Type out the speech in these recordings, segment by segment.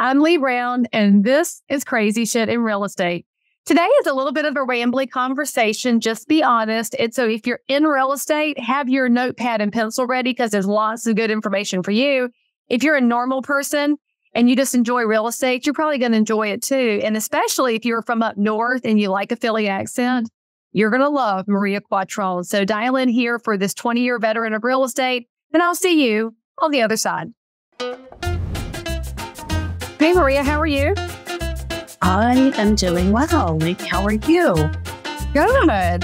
I'm Leigh Brown, and this is Crazy Shit in Real Estate. Today is a little bit of a rambly conversation, just be honest. And so if you're in real estate, have your notepad and pencil ready because there's lots of good information for you. If you're a normal person and you just enjoy real estate, you're probably going to enjoy it too. And especially if you're from up north and you like a Philly accent, you're going to love Maria Quattrone. So dial in here for this 20-year veteran of real estate, and I'll see you on the other side. Hey, Maria, how are you? I am doing well. Leigh, how are you? Good.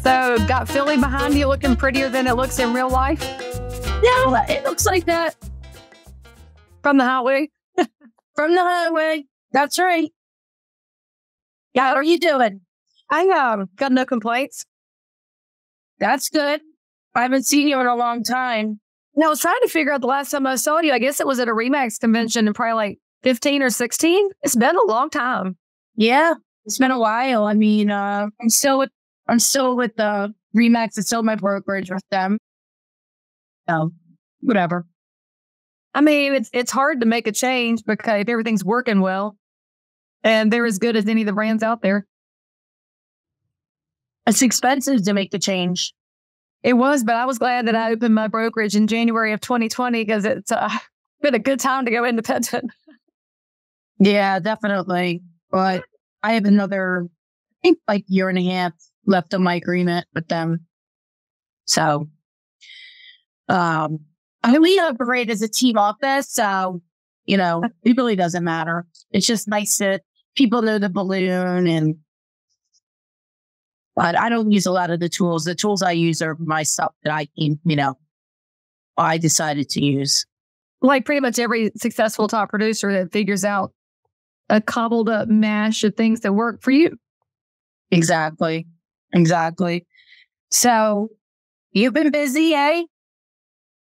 So, got Philly behind you looking prettier than it looks in real life? Yeah, it looks like that. From the highway? From the highway. That's right. Yeah, how are you doing? I got no complaints. That's good. I haven't seen you in a long time. Now, I was trying to figure out the last time I saw you. I guess it was at a RE/MAX convention in probably like 15 or 16. It's been a long time. Yeah, it's been a while. I mean, I'm still with the RE/MAX. It's still my brokerage with them. So, whatever. I mean, it's hard to make a change because if everything's working well, and they're as good as any of the brands out there. It's expensive to make the change. It was, but I was glad that I opened my brokerage in January of 2020 because it's been a good time to go independent. Yeah, definitely. But I have another, I think, like year and a half left on my agreement with them. So, we operate as a team office. So, it really doesn't matter. It's just nice that people know the balloon but I don't use a lot of the tools. The tools I use are my stuff that I decided to use. Like pretty much every successful top producer that figures out a cobbled up mash of things that work for you. Exactly. So you've been busy, eh?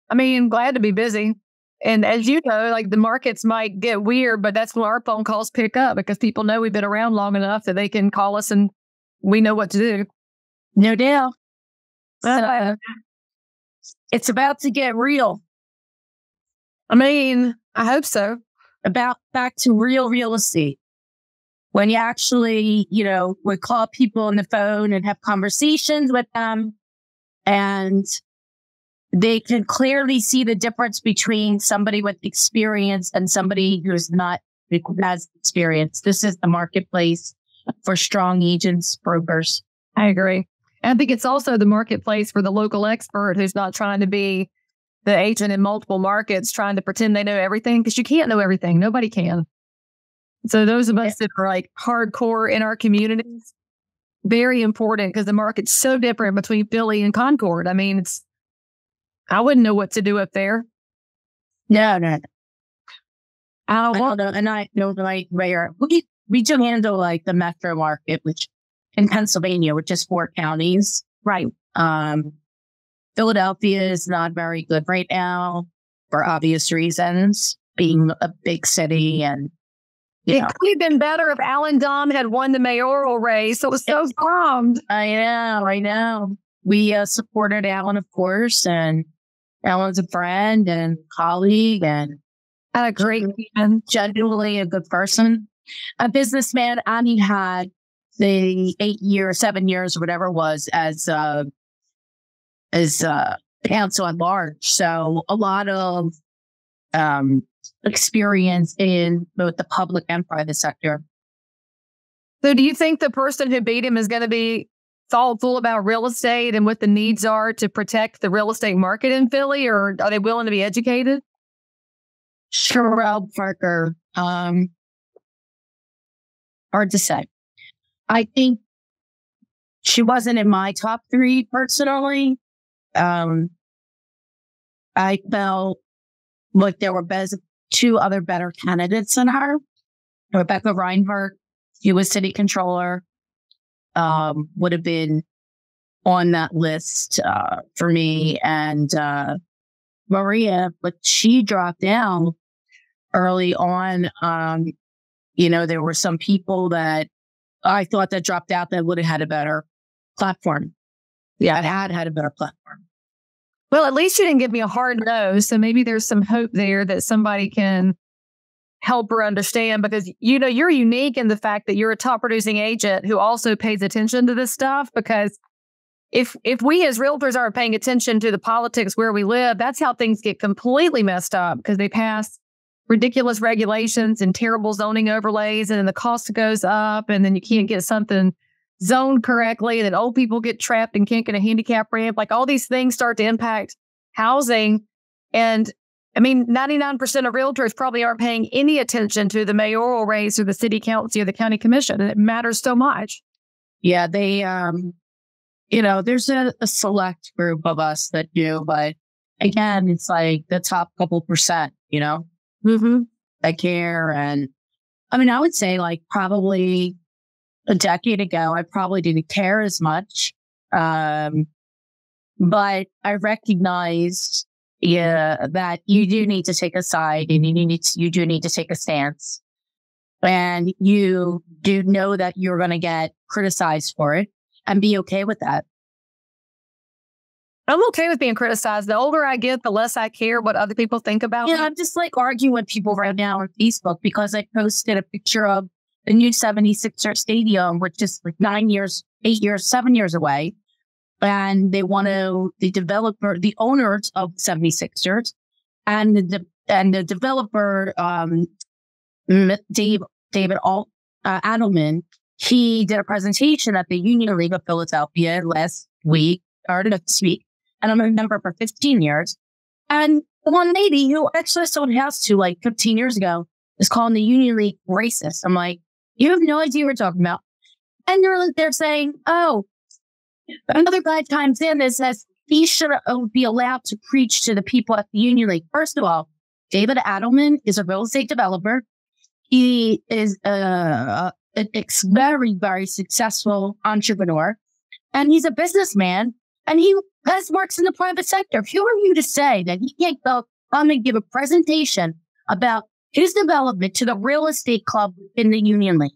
I mean, glad to be busy. And as you know, like the markets might get weird, but that's when our phone calls pick up because people know we've been around long enough that they can call us and we know what to do. No doubt. It's about to get real. I mean, I hope so. Back to real estate. When you actually, would call people on the phone and have conversations with them, and they can clearly see the difference between somebody with experience and somebody who's not has experience. This is the marketplace for strong agents, brokers. I agree. And I think it's also the marketplace for the local expert who's not trying to be the agent in multiple markets, trying to pretend they know everything, because you can't know everything. Nobody can. So those of us that are like hardcore in our communities, very important because the market's so different between Philly and Concord. I mean, I wouldn't know what to do up there. No. I don't know. And I know where we do handle like the metro market, which in Pennsylvania, which is 4 counties. Right. Philadelphia is not very good right now for obvious reasons, being a big city. And it could have been better if Alan Dom had won the mayoral race. It was so bummed. I know. We supported Alan, of course, and Alan's a friend and colleague and a great man, genuinely a good person. A businessman, and he had the 7 years or whatever it was as counsel at large. So a lot of experience in both the public and private sector. So do you think the person who beat him is going to be thoughtful about real estate and what the needs are to protect the real estate market in Philly, or are they willing to be educated? Sherelle Parker. Hard to say. I think she wasn't in my top 3 personally. I felt like there were 2 other better candidates than her. Rebecca Reinhardt, she was city controller, would have been on that list for me. And Maria, but she dropped down early on. There were some people that I thought that dropped out that would have had a better platform. Yeah, it had a better platform. Well, at least you didn't give me a hard no. So maybe there's some hope there that somebody can help her understand, because, you know, you're unique in the fact that you're a top producing agent who also pays attention to this stuff. Because if we as realtors aren't paying attention to the politics where we live, that's how things get completely messed up, because they pass ridiculous regulations and terrible zoning overlays, and then the cost goes up, and then you can't get something zoned correctly, and then old people get trapped and can't get a handicap ramp. Like, all these things start to impact housing. And I mean, 99% of realtors probably aren't paying any attention to the mayoral race or the city council or the county commission, and it matters so much. Yeah, they, you know, there's a select group of us that do, but again, it's like the top couple percent, you know, that care. And I mean, I would say like probably a decade ago, I probably didn't care as much. But I recognized, that you do need to take a side, and you do need to take a stance, and you do know that you're going to get criticized for it, and be okay with that. I'm okay with being criticized. The older I get, the less I care what other people think about me. I'm just like arguing with people right now on Facebook because I posted a picture of the new 76er stadium, which is like 7 years away. And they want to, the owners of 76ers and the developer, David Adelman, he did a presentation at the Union League of Philadelphia last week, or this week. And I'm a member for 15 years. And the one lady who actually sold a house to like 15 years ago is calling the Union League racist. I'm like, you have no idea what we're talking about. And they're saying, oh, another guy chimes in that says he should be allowed to preach to the people at the Union League. First of all, David Adelman is a real estate developer. He is a very, very successful entrepreneur, and he's a businessman, and he works in the private sector. Who are you to say that he can't go come and give a presentation about his development to the real estate club in the Union League?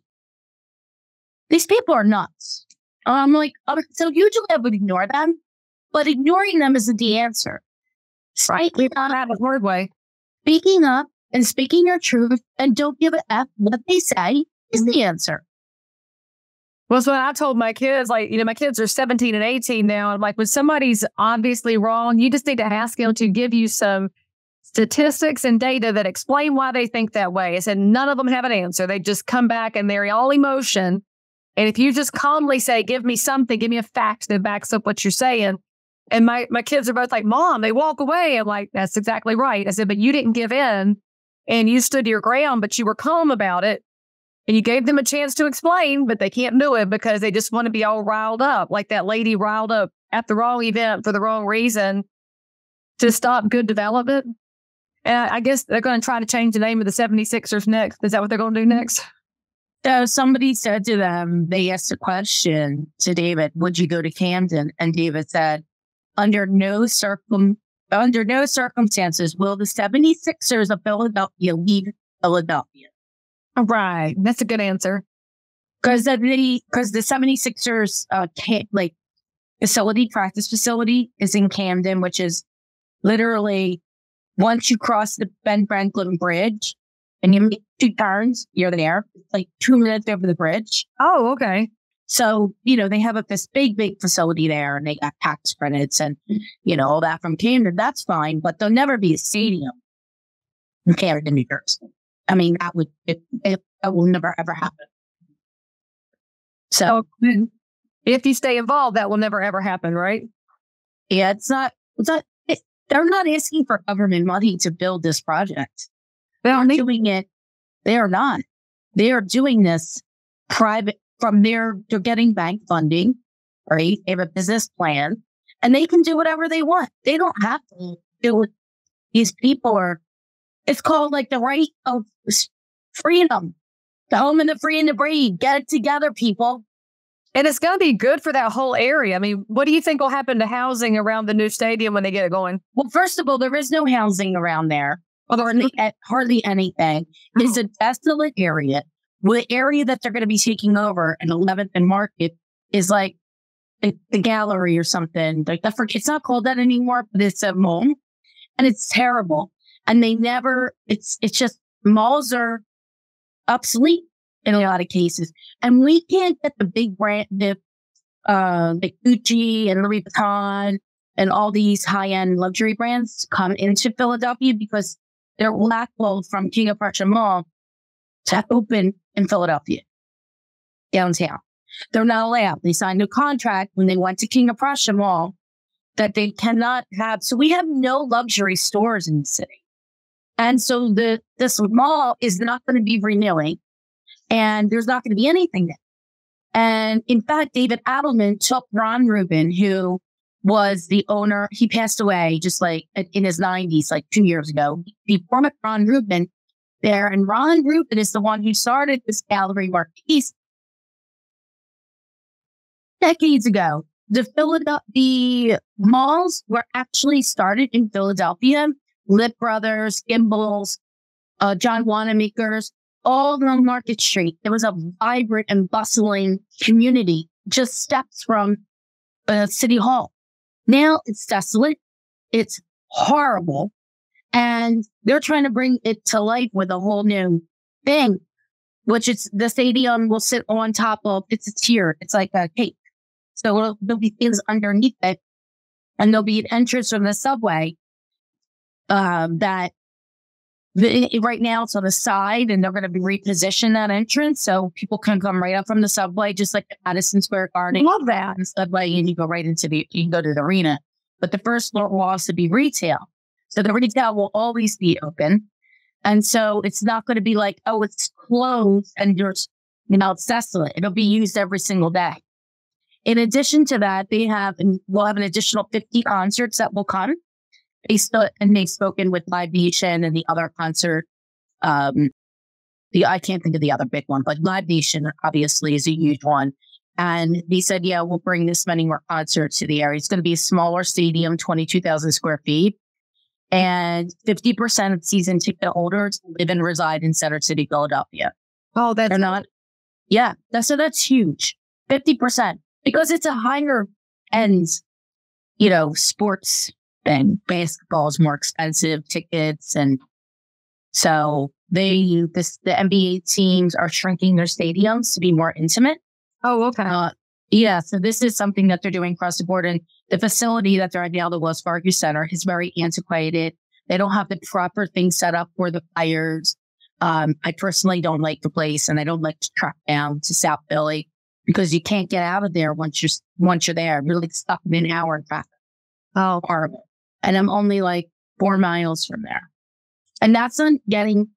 These people are nuts. I'm like, so usually I would ignore them, but ignoring them isn't the answer. Right. We've not had a word way. Speaking up and speaking your truth and don't give a F what they say is the answer. Well, so when I told my kids, like, you know, my kids are 17 and 18 now. I'm like, when somebody's obviously wrong, you just need to ask them to give you some statistics and data that explain why they think that way. I said, none of them have an answer. They just come back and they're all emotion. And if you just calmly say, give me something, give me a fact that backs up what you're saying. And my kids are both like, Mom, they walk away. I'm like, that's exactly right. I said, but you didn't give in and you stood your ground, but you were calm about it. And you gave them a chance to explain, but they can't do it because they just want to be all riled up. Like that lady riled up at the wrong event for the wrong reason to stop good development. And I guess they're going to try to change the name of the 76ers next. Is that what they're going to do next? So somebody said to them, they asked a question to David, would you go to Camden? And David said, under no circumstances will the 76ers of Philadelphia leave Philadelphia. Right. That's a good answer. Because the 76ers practice facility is in Camden, which is literally once you cross the Ben Franklin Bridge, and you make 2 turns, you're there. It's like 2 minutes over the bridge. Oh, okay. So, you know, they have this big facility there, and they got tax credits and, you know, all that from Camden. That's fine, but there'll never be a stadium in Camden, New Jersey. I mean, that will never, ever happen. So if you stay involved, that will never, ever happen, right? Yeah, they're not asking for government money to build this project. They're doing it. They are not. They are doing this private they're getting bank funding, right? They have a business plan and they can do whatever they want. They don't have to do it. These people it's called like the right of freedom, the home and the free and the brave. Get it together, people. And it's going to be good for that whole area. I mean, what do you think will happen to housing around the new stadium when they get it going? Well, first of all, there is no housing around there. Hardly anything. It's a desolate area. The area that they're going to be taking over in 11th and Market is like the gallery or something. It's not called that anymore, but it's a mall. And it's terrible. And it's just malls are obsolete in a lot of cases. And we can't get the big brand, the Gucci and Louis Vuitton and all these high-end luxury brands to come into Philadelphia because they're blackballed from King of Prussia Mall to open in Philadelphia, downtown. They're not allowed. They signed a contract when they went to King of Prussia Mall that they cannot have. So we have no luxury stores in the city. And so this mall is not going to be renewing, and there's not going to be anything there. And in fact, David Adelman took Ron Rubin, who was the owner. He passed away just like in his 90s, like 2 years ago. He brought Ron Rubin there, and Ron Rubin is the one who started this Gallery Marquise decades ago. The malls were actually started in Philadelphia. Lip Brothers, Gimbals, John Wanamaker's, all on Market Street. There was a vibrant and bustling community just steps from City Hall. Now it's desolate. It's horrible. And they're trying to bring it to life with a whole new thing, which is the stadium will sit on top of, it's a tier. It's like a cake. So there'll be things underneath it, and there'll be an entrance from the subway right now it's on the side, and they're going to be reposition that entrance so people can come right up from the subway, just like Madison Square Garden. Love that. And subway, and you go right into you can go to the arena. But the first floor will also be retail. So the retail will always be open. And so it's not going to be like, oh, it's closed and it's desolate. It'll be used every single day. In addition to that, we'll have an additional 50 concerts that will come. They've spoken with Live Nation and the other concert. I can't think of the other big one, but Live Nation obviously is a huge one. And they said, yeah, we'll bring this many more concerts to the area. It's going to be a smaller stadium, 22,000 square feet. And 50% of season ticket holders live and reside in Center City, Philadelphia. Oh, they're not. Yeah. That's huge. 50%. Because it's a higher end, sports thing. Basketball is more expensive tickets. And so the NBA teams are shrinking their stadiums to be more intimate. Oh, okay. Yeah. So this is something that they're doing across the board. And the facility that they're at now, the Wells Fargo Center, is very antiquated. They don't have the proper thing set up for the players. I personally don't like the place, and I don't like to track down to South Philly, because you can't get out of there once you're there. You're like stuck in an hour in traffic. Oh, horrible. And I'm only like 4 miles from there. And that's not getting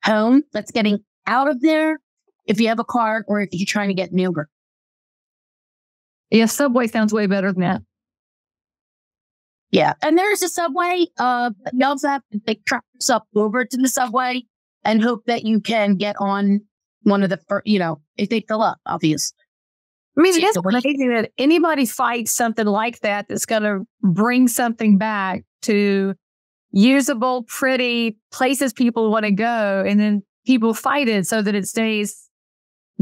home. That's getting out of there if you have a car or if you're trying to get an Uber. Yeah, subway sounds way better than that. Yeah. And there's a subway. You also have to take truck yourself over to the subway and hope that you can get on one of the first, if they fill up, obviously. I mean, it's crazy that anybody fights something like that that's going to bring something back to usable, pretty places people want to go, and then people fight it so that it stays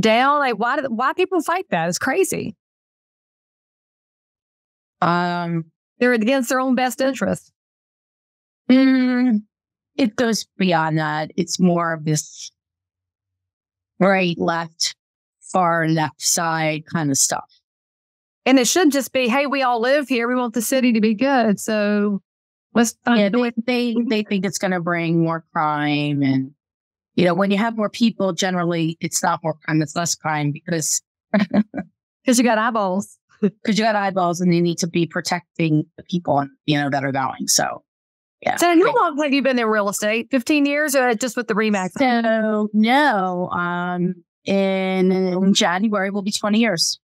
down. Like, why people fight that? It's crazy. They're against their own best interest. It goes beyond that. It's more of this right, left, far left side kind of stuff. And it should just be, hey, we all live here. We want the city to be good. So let's do it. They think it's going to bring more crime. And, when you have more people, generally, it's not more crime. It's less crime because you got eyeballs. Because you got eyeballs, and you need to be protecting the people, that are going. So, yeah. So how long have you been in real estate? 15 years or just with the RE/MAX? So, no. In January will be 20 years.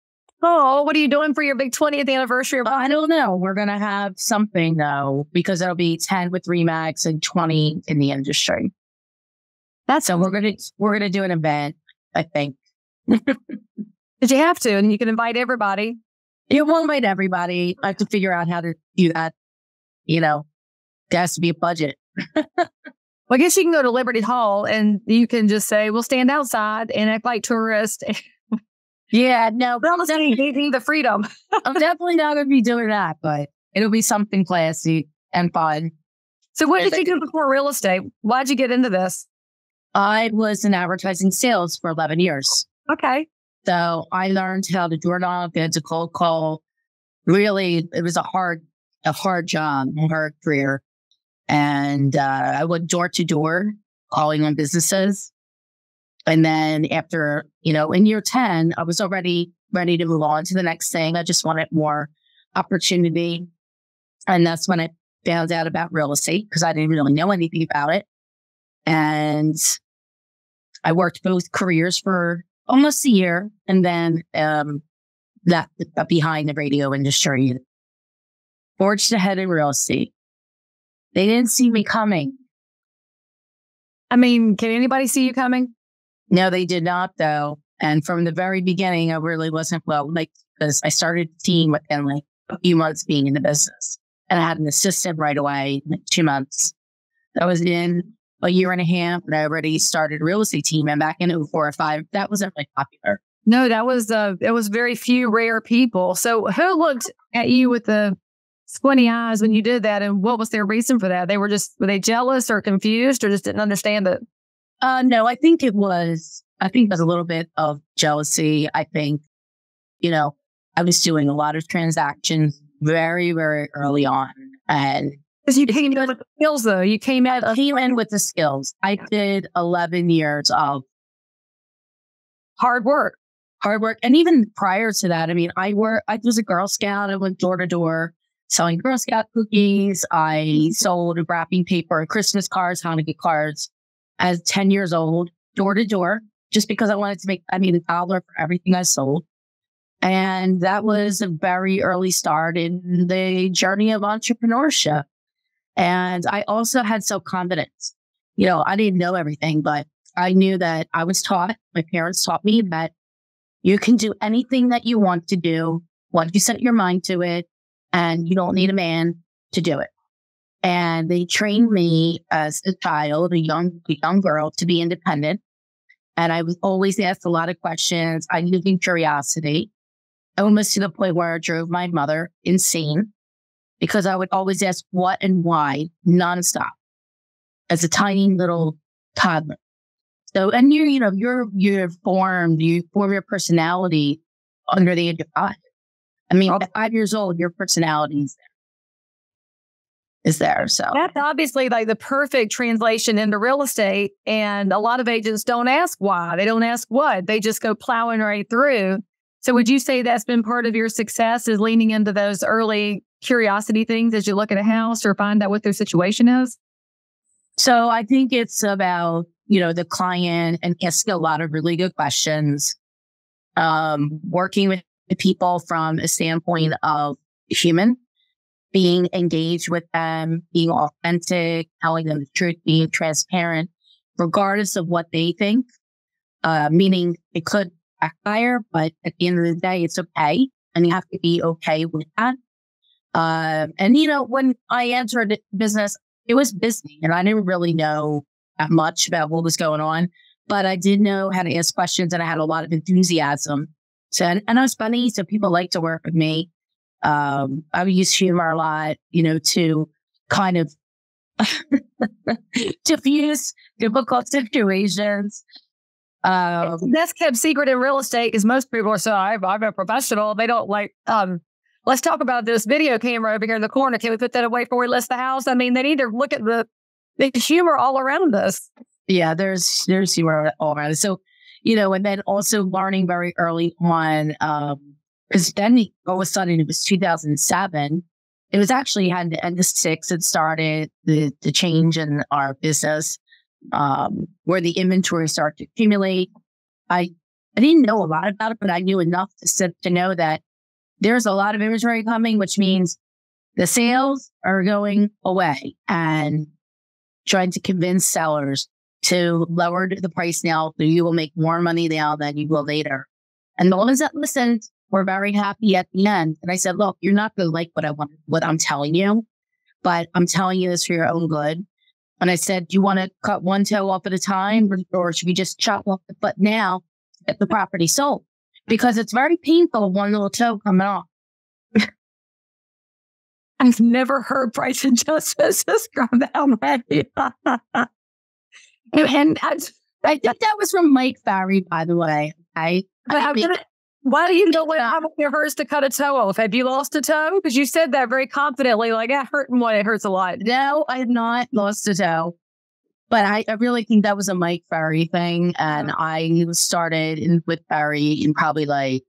Oh, what are you doing for your big 20th anniversary? I don't know. We're going to have something, though, because it'll be 10 with RE/MAX and 20 in the industry. So we're going to do an event, I think. But you have to, and you can invite everybody. You won't invite everybody. I have to figure out how to do that. There has to be a budget. Well, I guess you can go to Liberty Hall and you can just say, we'll stand outside and act like tourists. Yeah, no. The freedom. I'm definitely not going to be doing that, but it'll be something classy and fun. So what did you do before real estate? Why'd you get into this? I was in advertising sales for 11 years. Okay. So I learned how to door knock, and to cold call. Really, it was a hard job, a hard career. And I went door to door calling on businesses. And then after, in year 10, I was already ready to move on to the next thing. I just wanted more opportunity. And that's when I found out about real estate, because I didn't really know anything about it. And I worked both careers for almost a year, and then that behind the radio industry, forged ahead in real estate. They didn't see me coming. I mean, can anybody see you coming? No, they did not, though. And from the very beginning, I really wasn't because I started a team within a few months being in the business. And I had an assistant right away, 2 months. That was in a year and a half, and I already started a real estate team. And back in 04 or 05, that wasn't really popular. No, it was very few rare people. So who looked at you with the squinty eyes when you did that, and what was their reason for that? Were they jealous or confused or just didn't understand it? No, I think it was a little bit of jealousy. I think, I was doing a lot of transactions very, very early on. And because you came in with the skills, though. You came in with the skills. I did 11 years of hard work. And even prior to that, I was a Girl Scout. I went door to door selling Girl Scout cookies. I sold wrapping paper, Christmas cards, Hanukkah cards as 10 years old, door to door, just because I wanted to make, $1 for everything I sold. And that was a very early start in the journey of entrepreneurship. And I also had self-confidence. I didn't know everything, but I knew that I was taught, my parents taught me that you can do anything that you want to do once you set your mind to it, and you don't need a man to do it. And they trained me as a child, a young girl, to be independent. And I was always asked a lot of questions. I lived in curiosity, almost to the point where I drove my mother insane, because I would always ask what and why nonstop as a tiny little toddler. So, and you form your personality under the age of 5. At 5 years old, your personality is there. So that's obviously the perfect translation into real estate. And a lot of agents don't ask why. They don't ask what. They just go plowing right through. So would you say that's been part of your success, is leaning into those early curiosity things as you look at a house or find out what their situation is? So I think it's about, the client, and asking a lot of really good questions, working with the people from a standpoint of human, being engaged with them, being authentic, telling them the truth, being transparent, regardless of what they think, meaning it could backfire, but at the end of the day, it's okay. And you have to be okay with that. And when I entered business, it was busy, and I didn't really know that much about what was going on, but I did know how to ask questions, and I had a lot of enthusiasm. So, and I was funny, so people like to work with me. I would use humor a lot, to kind of diffuse difficult situations. That's kept secret in real estate, because most people are so, I'm a professional. They don't let's talk about this video camera over here in the corner. Can we put that away before we list the house? They need to look at the humor all around us. Yeah, there's humor all around us. So, and then also learning very early on, because then all of a sudden it was 2007. It was actually had the end of 6. It started the change in our business, where the inventory started to accumulate. I didn't know a lot about it, but I knew enough to know that there's a lot of inventory coming, which means the sales are going away, and trying to convince sellers to lower the price now, so you will make more money now than you will later. And the ones that listened were very happy at the end. And I said, look, you're not going to like what I'm telling you, but I'm telling you this for your own good. And I said, do you want to cut one toe off at a time, or should we just chop off the foot now, get the property sold? Because it's very painful, one little toe coming off. I've never heard price adjustments described that way. And I think that was from Mike Barry, by the way. Why do you know how much it hurts to cut a toe off? Have you lost a toe? Because you said that very confidently, like, it hurts a lot. No, I have not lost a toe. But I really think that was a Mike Barry thing. And I started with Barry in probably like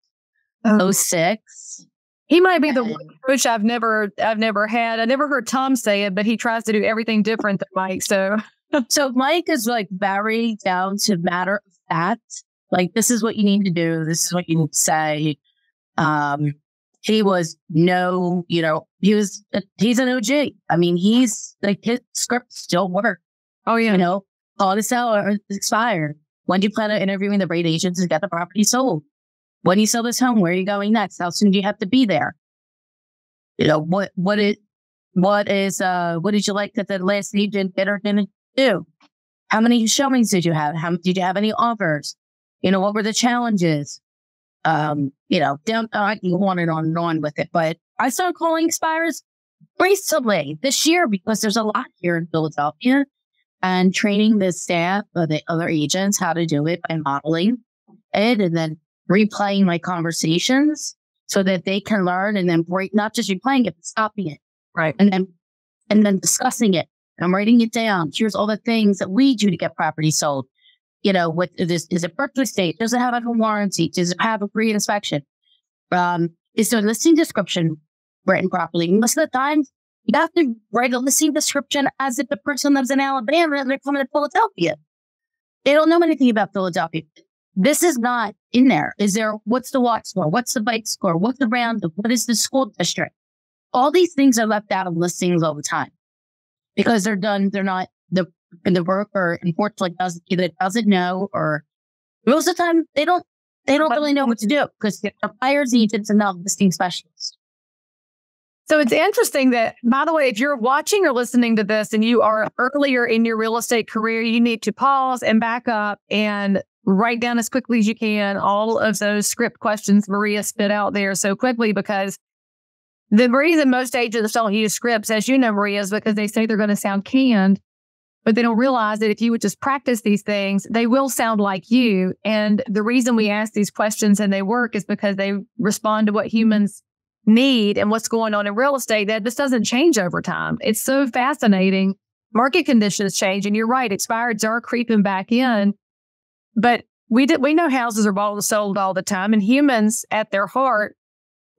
06. He might be the one coach I've never had. I never heard Tom say it, but he tries to do everything different than Mike. So Mike is like Barry down to matter of fact. Like, this is what you need to do. This is what you need to say. He was he's an OG. I mean, he's like, his script still works. Oh, yeah. Call to sell or expired. When do you plan on interviewing the right agents to get the property sold? When you sell this home, where are you going next? How soon do you have to be there? What did you like that the last agent bidder didn't do? How many showings did you have? Did you have any offers? What were the challenges? I can go on and on with it, but I started calling expires recently this year because there's a lot here in Philadelphia, and training the staff or the other agents how to do it by modeling it and then replaying my conversations so that they can learn and then not just replaying it, but stopping it. Right. And then discussing it. I'm writing it down. Here's all the things that lead you to get property sold. What is it birthday state? Does it have a warranty? Does it have a pre-inspection? Is there a listing description written properly? Most of the time, you have to write a listing description as if the person lives in Alabama and they're coming to Philadelphia. They don't know anything about Philadelphia. This is not in there. What's the walk score? What's the bike score? What's the round? What is the school district? All these things are left out of listings all the time because they're not the broker, unfortunately, doesn't know, or most of the time they don't really know what to do because the buyer's agents and not listing specialists. So it's interesting that, by the way, if you're watching or listening to this and you are earlier in your real estate career, you need to pause and back up and write down as quickly as you can all of those script questions Maria spit out there so quickly, because the reason most agents don't use scripts, as you know, Maria, is because they say they're going to sound canned. But they don't realize that if you would just practice these things, they will sound like you. And the reason we ask these questions and they work is because they respond to what humans need and what's going on in real estate. That this doesn't change over time. It's so fascinating. Market conditions change. And you're right, expireds are creeping back in. But we know houses are bought and sold all the time. And humans at their heart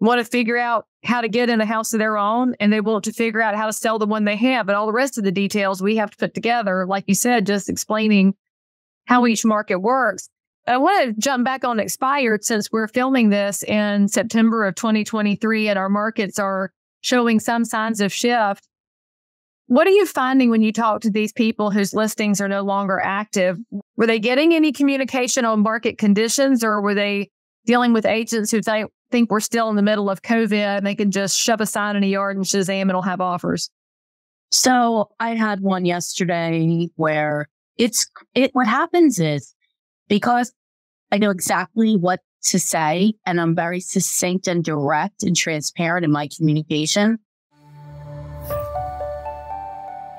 want to figure out how to get in a house of their own, and they want to figure out how to sell the one they have. But all the rest of the details we have to put together, like you said, just explaining how each market works. I want to jump back on expired since we're filming this in September of 2023 and our markets are showing some signs of shift. What are you finding when you talk to these people whose listings are no longer active? Were they getting any communication on market conditions, or were they dealing with agents who think we're still in the middle of COVID and they can just shove a sign in a yard and Shazam, it'll have offers? So I had one yesterday where what happens is, because I know exactly what to say and I'm very succinct and direct and transparent in my communication.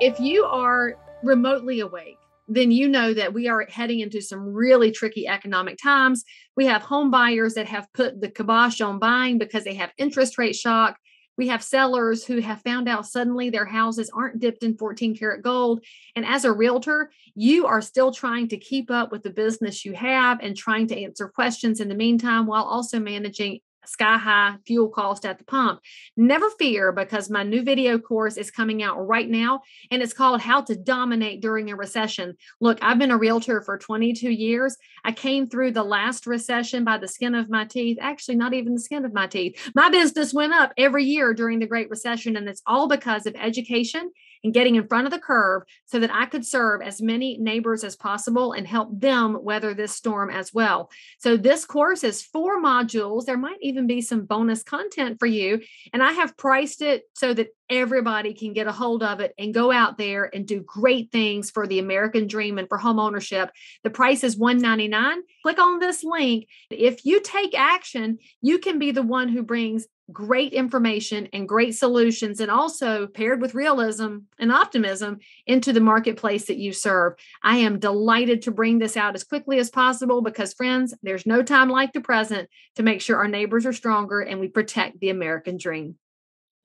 If you are remotely awake, then you know that we are heading into some really tricky economic times. We have home buyers that have put the kibosh on buying because they have interest rate shock. We have sellers who have found out suddenly their houses aren't dipped in 14 karat gold. And as a realtor, you are still trying to keep up with the business you have and trying to answer questions in the meantime, while also managing sky high fuel cost at the pump. Never fear, because my new video course is coming out right now, and it's called How to Dominate During a Recession. Look, I've been a realtor for 22 years. I came through the last recession by the skin of my teeth. Actually, not even the skin of my teeth. My business went up every year during the Great Recession, and it's all because of education and getting in front of the curve so that I could serve as many neighbors as possible and help them weather this storm as well. So this course is 4 modules. There might even be some bonus content for you. And I have priced it so that everybody can get a hold of it and go out there and do great things for the American dream and for home ownership. The price is $199. Click on this link. If you take action, you can be the one who brings great information and great solutions, and also paired with realism and optimism into the marketplace that you serve. I am delighted to bring this out as quickly as possible because, friends, there's no time like the present to make sure our neighbors are stronger and we protect the American dream.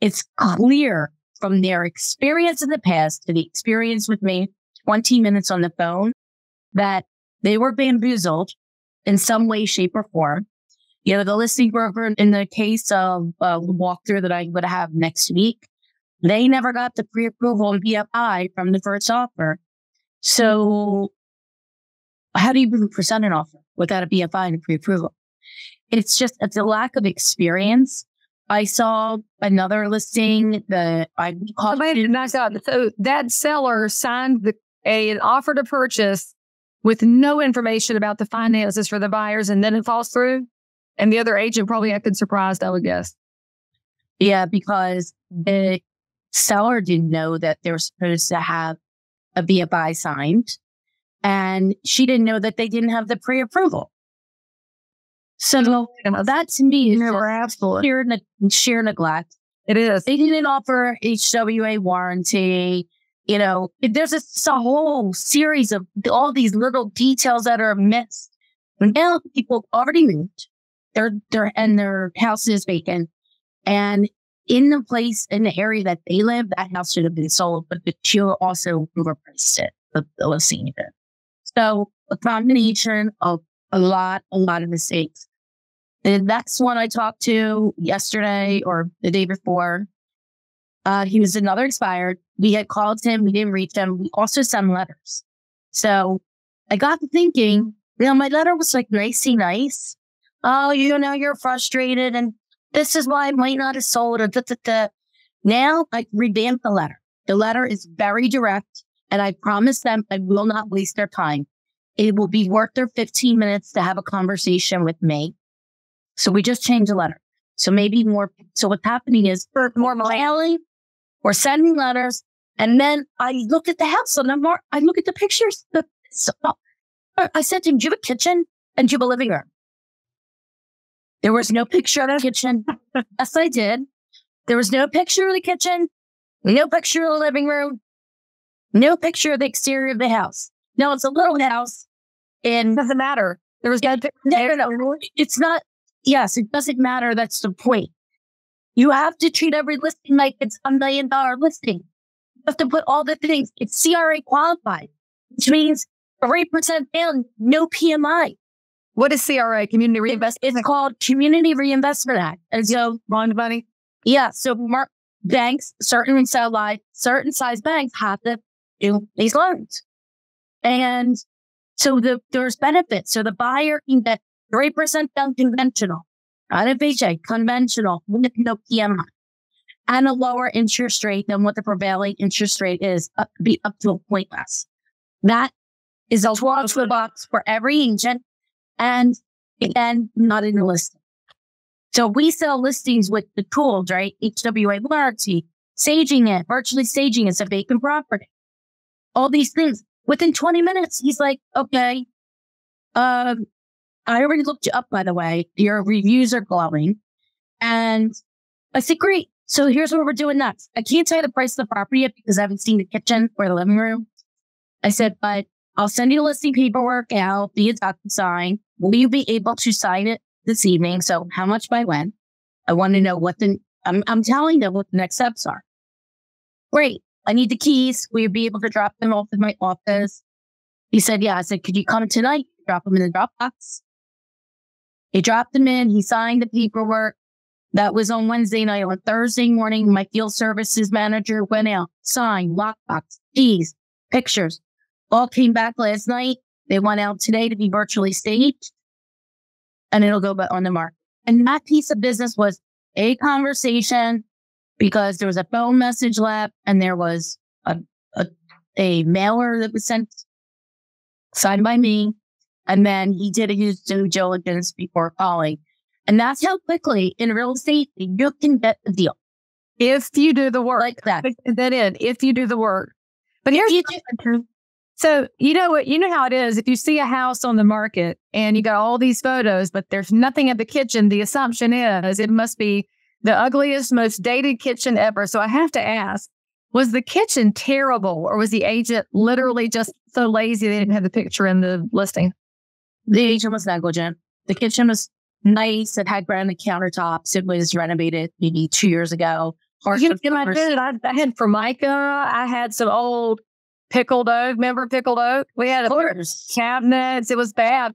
It's clear from their experience in the past to the experience with me, 20 minutes on the phone, that they were bamboozled in some way, shape, or form. You know, the listing broker, in the case of the walkthrough that I'm going to have next week, they never got the pre-approval and BFI from the first offer. So how do you even present an offer without a BFI and a pre-approval? It's a lack of experience. I saw another listing that I called. So that seller signed an offer to purchase with no information about the finances for the buyers, and then it falls through. And the other agent probably acted surprised, I would guess. Yeah, because the seller didn't know that they were supposed to have a BFI signed, and she didn't know that they didn't have the pre-approval. So that to me is sheer neglect. It is. They didn't offer HWA warranty. You know, there's a whole series of all these little details that are missed. Now people already moved. Their house is vacant. And in the area that they live, that house should have been sold, but the dealer also overpriced it, the listing it. So a combination of a lot of mistakes. The next one I talked to yesterday or the day before, he was another expired. We had called him. We didn't reach him. We also sent letters. So I got to thinking, my letter was like nice. Oh, you're frustrated and this is why I might not have sold or Now I revamped the letter. The letter is very direct and I promise them I will not waste their time. It will be worth their 15 minutes to have a conversation with me. So we just changed the letter. So maybe more. So what's happening is more mailing or sending letters. And then I look at the house and I look at the pictures. I said to him, do you have a kitchen and do you have a living room? There was no picture of the kitchen. Yes, I did. There was no picture of the kitchen, no picture of the living room, no picture of the exterior of the house. No, it's a little house. And doesn't matter. There was no picture. No. It's not. Yes, it doesn't matter. That's the point. You have to treat every listing like it's $1 million listing. You have to put all the things. It's CRA qualified, which means 3% down, no PMI. What is CRA? Community Reinvestment? It's called Community Reinvestment Act. And so, money. Yeah. So banks, certain size banks have to do these loans. And so there's benefits. So the buyer can get 3% down conventional, not FHA, conventional, with no PMI, and a lower interest rate than what the prevailing interest rate is, up to a point less. That is a $12 for every agent. And again, not in the listing. So we sell listings with the tools, right? HWA warranty, saging it, virtually staging it's a vacant property. All these things. Within 20 minutes, he's like, okay, I already looked you up, by the way. Your reviews are glowing. And I said, great. So here's what we're doing next. I can't tell you the price of the property yet because I haven't seen the kitchen or the living room. I said, but I'll send you the listing paperwork out via DocuSign. Will you be able to sign it this evening? So how much by when? I want to know I'm telling them what the next steps are. Great. I need the keys. Will you be able to drop them off in my office? He said, yeah. I said, could you come tonight? Drop them in the Dropbox. He dropped them in. He signed the paperwork. That was on Wednesday night. On Thursday morning, my field services manager went out, signed, lockbox, keys, pictures. All came back last night. They went out today to be virtually staged, and it'll go on the market. And that piece of business was a conversation because there was a phone message left, and there was a mailer that was sent, signed by me, and then he did his due diligence before calling. And that's how quickly in real estate you can get the deal. If you do the work. Like that. If you do the work. But here's so you know how it is. If you see a house on the market and you got all these photos, but there's nothing in the kitchen, the assumption is it must be the ugliest, most dated kitchen ever. So I have to ask, was the kitchen terrible, or was the agent literally just so lazy they didn't have the picture in the listing? The agent was negligent. The kitchen was nice. It had granite countertops. It was renovated maybe 2 years ago. I had Formica. I had some old pickled oak. Remember pickled oak? We had cabinets. It was bad.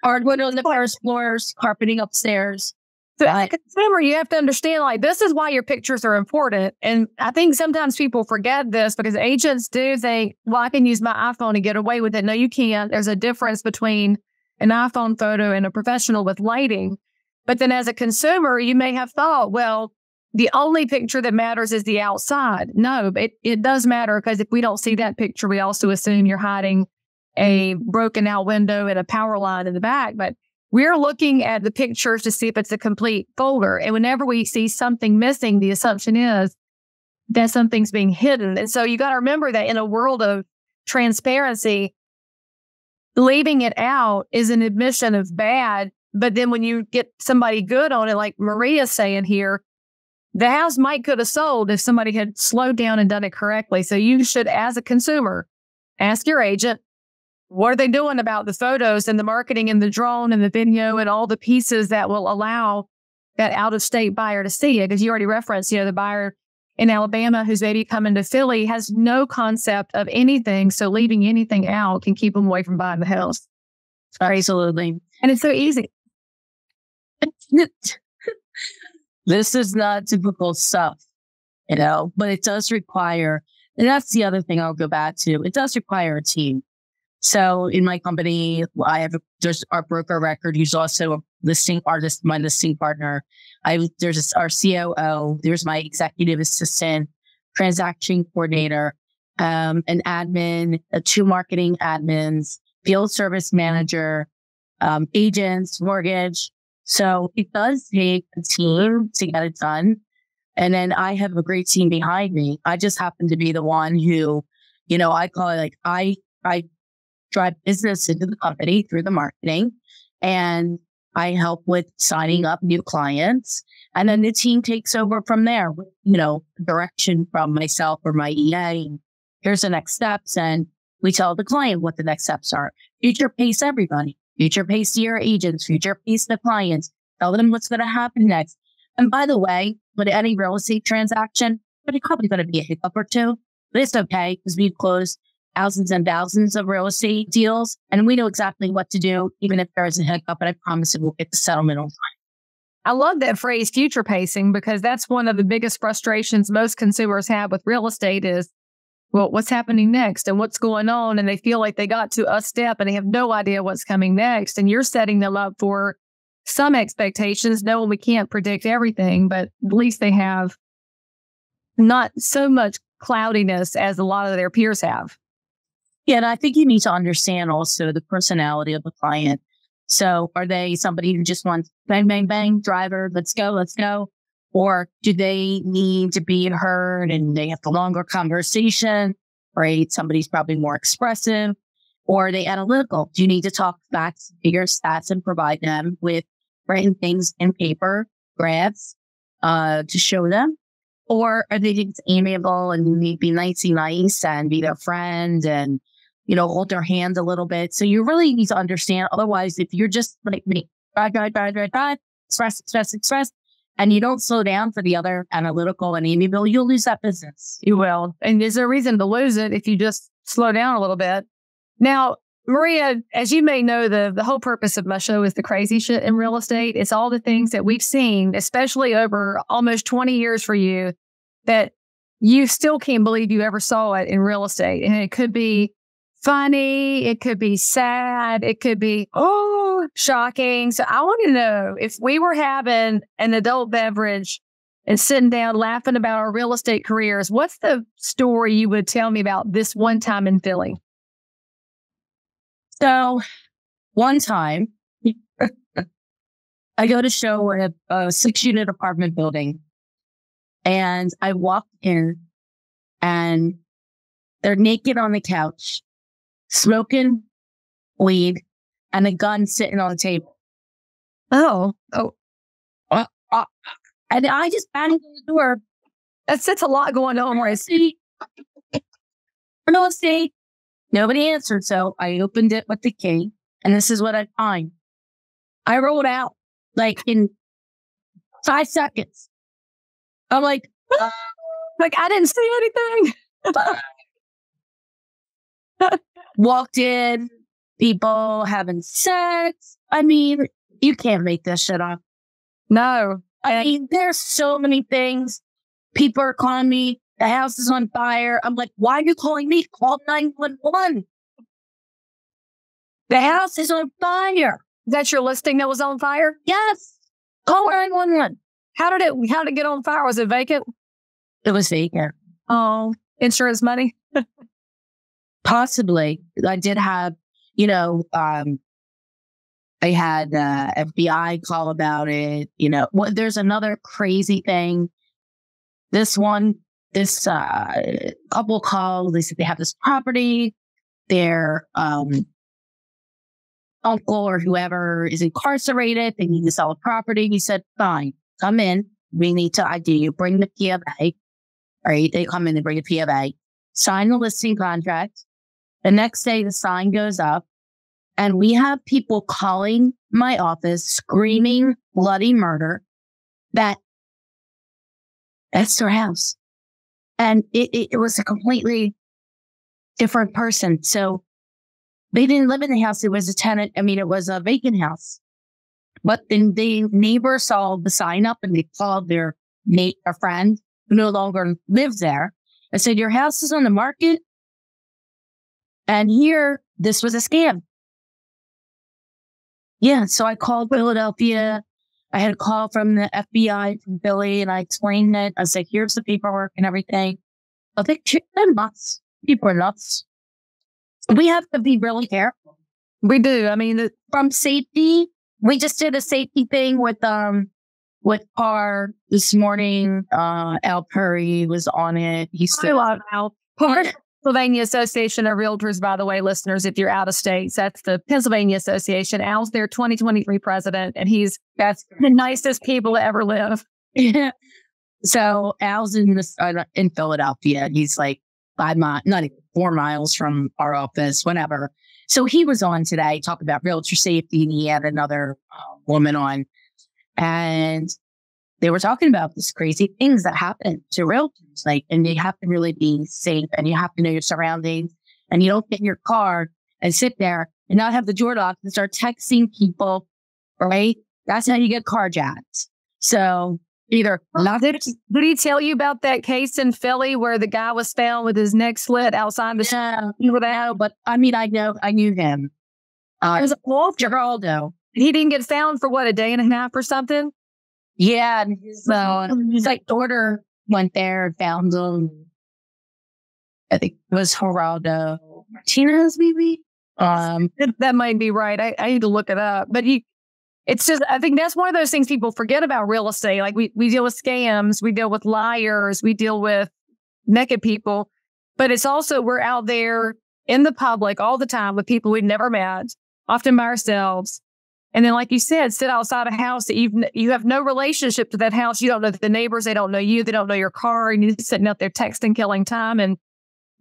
Hardwood on the first floors, carpeting upstairs. So as a consumer, you have to understand, like, this is why your pictures are important. And I think sometimes people forget this because agents do think, well, I can use my iPhone and get away with it. No, you can't. There's a difference between an iPhone photo and a professional with lighting. But then as a consumer, you may have thought, well, the only picture that matters is the outside. No, it does matter, because if we don't see that picture, we also assume you're hiding a broken out window and a power line in the back. But we're looking at the pictures to see if it's a complete folder. And whenever we see something missing, the assumption is that something's being hidden. And so you got to remember that in a world of transparency, leaving it out is an admission of bad. But then when you get somebody good on it, like Maria's saying here, the house might could have sold if somebody had slowed down and done it correctly. So you should, as a consumer, ask your agent, what are they doing about the photos and the marketing and the drone and the video and all the pieces that will allow that out-of-state buyer to see it? Because you already referenced, the buyer in Alabama who's maybe coming to Philly has no concept of anything. So leaving anything out can keep them away from buying the house. Absolutely. And it's so easy. This is not typical stuff, but it does require, and that's the other thing I'll go back to, it does require a team. So in my company, there's our broker record, who's also a listing artist, my listing partner. There's our COO, there's my executive assistant, transaction coordinator, an admin, 2 marketing admins, field service manager, agents, mortgage. So it does take a team to get it done. And then I have a great team behind me. I just happen to be the one who, I call it like I drive business into the company through the marketing, and I help with signing up new clients. And then the team takes over from there with, direction from myself or my EA. Here's the next steps. And we tell the client what the next steps are. Future pace everybody. Future pace to your agents, future pace to clients. Tell them what's going to happen next. And by the way, with any real estate transaction, there's probably going to be a hiccup or two, but it's okay, because we've closed thousands and thousands of real estate deals, and we know exactly what to do, even if there is a hiccup, but I promise it will get the settlement on time. I love that phrase, future pacing, because that's one of the biggest frustrations most consumers have with real estate is, well, what's happening next and what's going on? And they feel like they got to a step and they have no idea what's coming next. And you're setting them up for some expectations, knowing we can't predict everything, but at least they have not so much cloudiness as a lot of their peers have. Yeah, and I think you need to understand also the personality of the client. So are they somebody who just wants bang, bang, bang, driver, let's go? Or do they need to be heard and they have the longer conversation, right? Somebody's probably more expressive. Or are they analytical? Do you need to talk facts, figures, stats, and provide them with writing things in paper, graphs, to show them? Or are they just amiable and you need to be nice and be their friend and, hold their hand a little bit? So you really need to understand. Otherwise, if you're just like me, drive, express, and you don't slow down for the other analytical and amiable, you'll lose that business. You will. And there's no reason to lose it if you just slow down a little bit. Now, Maria, as you may know, the whole purpose of my show is the crazy shit in real estate. It's all the things that we've seen, especially over almost 20 years for you, that you still can't believe you ever saw it in real estate. And it could be funny, it could be sad, it could be, shocking. So I want to know, if we were having an adult beverage and sitting down laughing about our real estate careers, what's the story you would tell me about this one time in Philly? So one time, I go to show at a 6-unit apartment building, and I walk in and they're naked on the couch, smoking weed, and a gun sitting on the table. Oh. And I just banged on the door. That's a lot going on. Real estate. Real estate. Nobody answered. So I opened it with the key. And this is what I find. I rolled out like in 5 seconds. I'm like, like I didn't see anything. Walked in, people having sex. I mean, you can't make this shit up. No. I mean, there's so many things. People are calling me, the house is on fire. I'm like, why are you calling me? Call 911. The house is on fire. That's your listing that was on fire? Yes. Call 911. How did it get on fire? Was it vacant? It was vacant. Oh, insurance money? Possibly. I did have, I had FBI call about it. There's another crazy thing. This couple called. They said they have this property. Their uncle or whoever is incarcerated. They need to sell a property. He said, fine, come in. We need to ID you. Bring the PFA. Right? They come in and bring the PFA. Sign the listing contract. The next day, the sign goes up. And we have people calling my office, screaming bloody murder, that's their house. And it was a completely different person. So they didn't live in the house. It was a tenant. I mean, it was a vacant house. But then the neighbor saw the sign up and they called their mate, a friend who no longer lives there, and said, your house is on the market. And here, this was a scam. Yeah, so I called Philadelphia. I had a call from the FBI from Philly, and I explained it. I said, here's the paperwork and everything. I think they're nuts. People are nuts. We have to be really careful. We do. I mean, from safety, we just did a safety thing with Par this morning. Al Perry was on it. He's still on Al. Pennsylvania Association of Realtors, by the way, listeners, if you're out of state, that's the Pennsylvania Association. Al's their 2023 president, and that's the nicest people to ever live. Yeah. So Al's in Philadelphia. He's like 5 miles, not even 4 miles from our office, whatever. So he was on today talking about realtor safety, and he had another woman on, and they were talking about these crazy things that happen to realtors, and you have to really be safe, and you have to know your surroundings, and you don't get in your car and sit there and not have the door locked and start texting people, right? That's how you get carjacked. So either did he tell you about that case in Philly where the guy was found with his neck slit outside the shop? No, but I mean, I knew him. It was Wolf Geraldo. He didn't get found for what, a day and a half or something? Yeah, and his daughter went there and found him. I think it was Geraldo Martinez, maybe. That might be right. I need to look it up. But it's just, I think that's one of those things people forget about real estate. Like we deal with scams, we deal with liars, we deal with naked people, but it's also, we're out there in the public all the time with people we've never met, often by ourselves. And then, like you said, sit outside a house that you have no relationship to that house. You don't know the neighbors. They don't know you. They don't know your car. And you're sitting out there texting, killing time and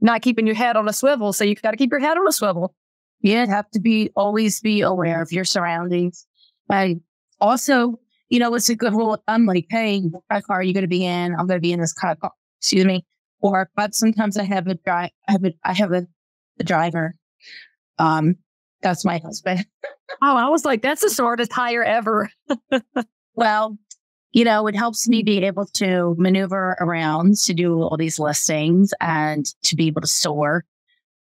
not keeping your head on a swivel. So you've got to keep your head on a swivel. Yeah, have to always be aware of your surroundings. I also, it's a good rule of thumb. Like, hey, what kind of car are you going to be in? I'm going to be in this kind of car. Excuse me. But sometimes I have a driver. That's my husband. Oh, I was like, that's the smartest hire ever. Well, it helps me be able to maneuver around to do all these listings and to be able to soar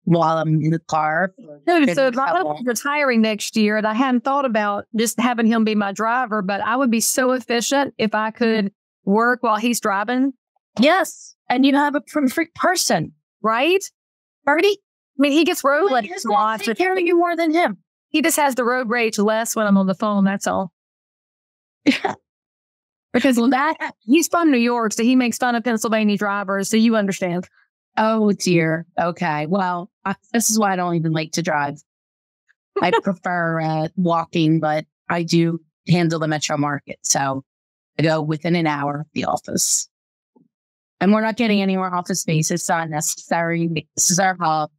while I'm in the car. So if I was retiring next year, and I hadn't thought about just having him be my driver, but I would be so efficient if I could work while he's driving. Yes. And you have a perfect person, right? Bertie? I mean, he gets road rage. He's going to take care of you more than him. He just has the road rage less when I'm on the phone. That's all. Yeah. Because he's from New York, so he makes fun of Pennsylvania drivers. So you understand. Oh, dear. Okay. Well, this is why I don't even like to drive. I prefer walking, but I do handle the metro market. So I go within an hour of the office. And we're not getting any more office space. It's not necessary. This is our hub.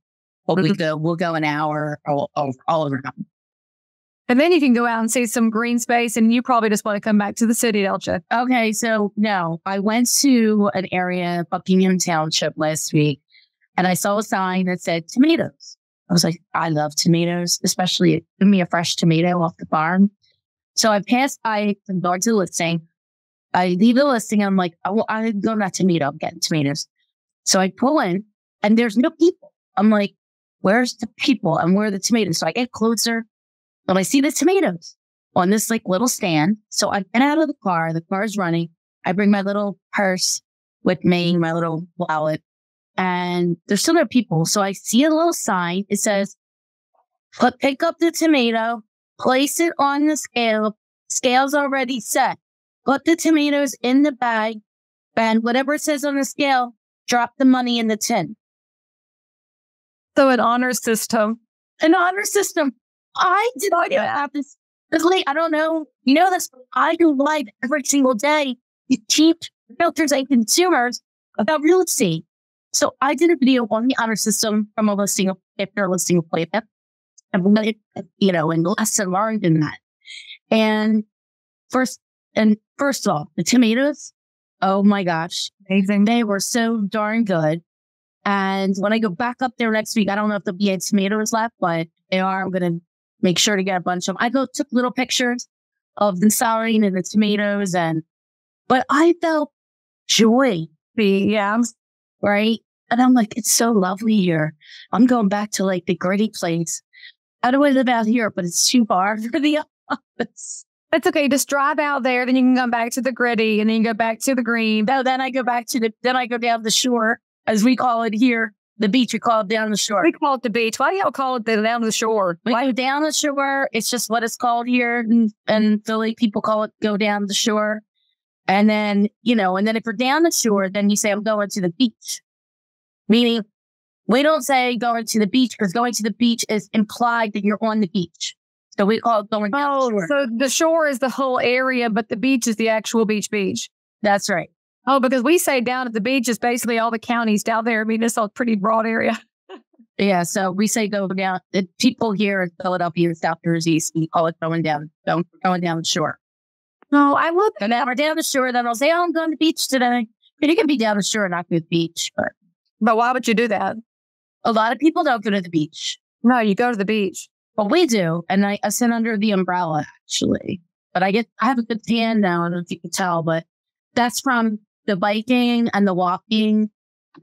But we'll go an hour all around. And then you can go out and see some green space, and you probably just want to come back to the city, don't you? Okay, so no, I went to an area, Buckingham Township, last week, and I saw a sign that said tomatoes. I was like, I love tomatoes, especially give me a fresh tomato off the farm. So I passed by and go to the listing. I leave the listing. I'm like, I'm going that tomato. I'm getting tomatoes. So I pull in, and there's no people. I'm like, where's the people and where are the tomatoes? So I get closer. But I see the tomatoes on this like little stand. So I get out of the car is running. I bring my little purse with me, my little wallet, and there's still no people. So I see a little sign. It says, pick up the tomato, place it on the scale. Scale's already set. Put the tomatoes in the bag, and whatever it says on the scale, drop the money in the tin. So an honor system. I did not even have this. Leigh, I don't know. You know this. I do live every single day. You teach realtors and consumers about real estate. So I did a video on the honor system from a listing of, if they're listing a playbook, and lesson learned in that. And first of all, the tomatoes. Oh my gosh, amazing! They were so darn good. And when I go back up there next week, I don't know if there'll be any tomatoes left, but they are. I'm going to make sure to get a bunch of them. I took little pictures of the sign and the tomatoes, but I felt joy. Yeah. Right. And I'm like, it's so lovely here. I'm going back to like the gritty place. How do I live out here? But it's too far for the office. That's okay. Just drive out there. Then you can come back to the gritty, and then you go back to the green. No, then I go down the shore, as we call it here. The beach, we call it down the shore. We call it the beach. Why do y'all call it down the shore? We go down the shore. It's just what it's called here. And Philly people call it go down the shore. And then, if you're down the shore, then you say, I'm going to the beach. Meaning, we don't say going to the beach because going to the beach is implied that you're on the beach. So we call it going down the shore. So the shore is the whole area, but the beach is the actual beach. That's right. Oh, because we say down at the beach is basically all the counties down there. I mean, it's a pretty broad area. Yeah, so we say go down. The people here in Philadelphia and South Jersey, we call it going down the shore. Oh, I love that. Now we're down the shore, then I'll say, I'm going to the beach today. But you can be down the shore and not go to the beach. But why would you do that? A lot of people don't go to the beach. No, you go to the beach. Well, we do. And I sit under the umbrella, actually. But I have a good tan now. I don't know if you can tell, but that's from the biking and the walking,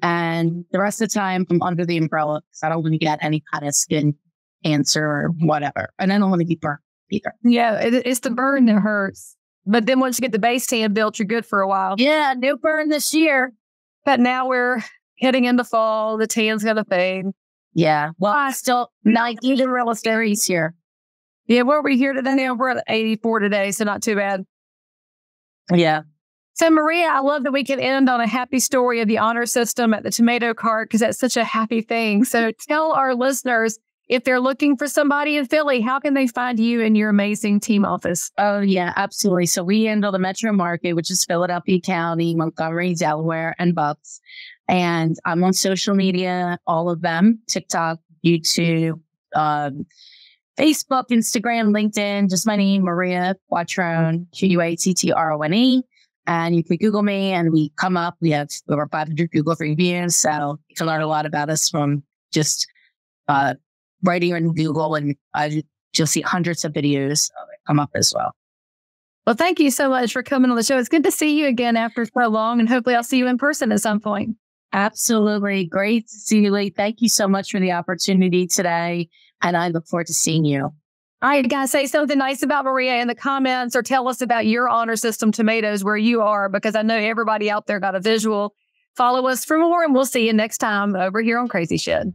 and the rest of the time I'm under the umbrella because I don't want to get any kind of skin cancer or whatever. And I don't want to get burned either. Yeah, it's the burn that hurts. But then once you get the base tan built, you're good for a while. Yeah, no burn this year. But now we're heading into fall. The tan's going to fade. Yeah. Well, I still 90 the real estate here. Yeah, what are we here today? We're at 84 today, so not too bad. Yeah. So, Maria, I love that we can end on a happy story of the honor system at the tomato cart because that's such a happy thing. So tell our listeners, if they're looking for somebody in Philly, how can they find you and your amazing team office? Oh, yeah, absolutely. So we handle the metro market, which is Philadelphia County, Montgomery, Delaware, and Bucks. And I'm on social media, all of them, TikTok, YouTube, Facebook, Instagram, LinkedIn, just my name, Maria Quattrone, Quattrone. And you can Google me and we come up. We have over 500 Google reviews. So you can learn a lot about us from just writing in Google. And you'll see hundreds of videos come up as well. Well, thank you so much for coming on the show. It's good to see you again after so long. And hopefully I'll see you in person at some point. Absolutely. Great to see you, Leigh. Thank you so much for the opportunity today. And I look forward to seeing you. All right, guys, say something nice about Maria in the comments or tell us about your honor system tomatoes where you are, because I know everybody out there got a visual. Follow us for more, and we'll see you next time over here on Crazy Shed.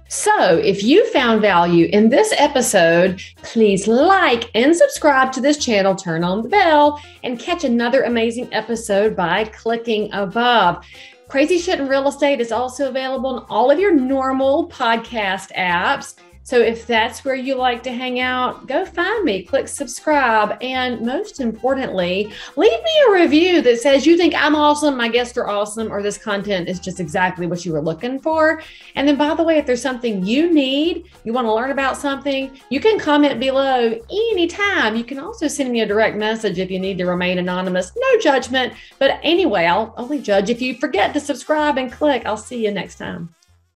So if you found value in this episode, please like and subscribe to this channel, turn on the bell, and catch another amazing episode by clicking above. Crazy Shit in Real Estate is also available on all of your normal podcast apps. So if that's where you like to hang out, go find me, click subscribe. And most importantly, leave me a review that says you think I'm awesome, my guests are awesome, or this content is just exactly what you were looking for. And then, by the way, if there's something you need, you want to learn about something, you can comment below anytime. You can also send me a direct message if you need to remain anonymous. No judgment. But anyway, I'll only judge if you forget to subscribe and click. I'll see you next time.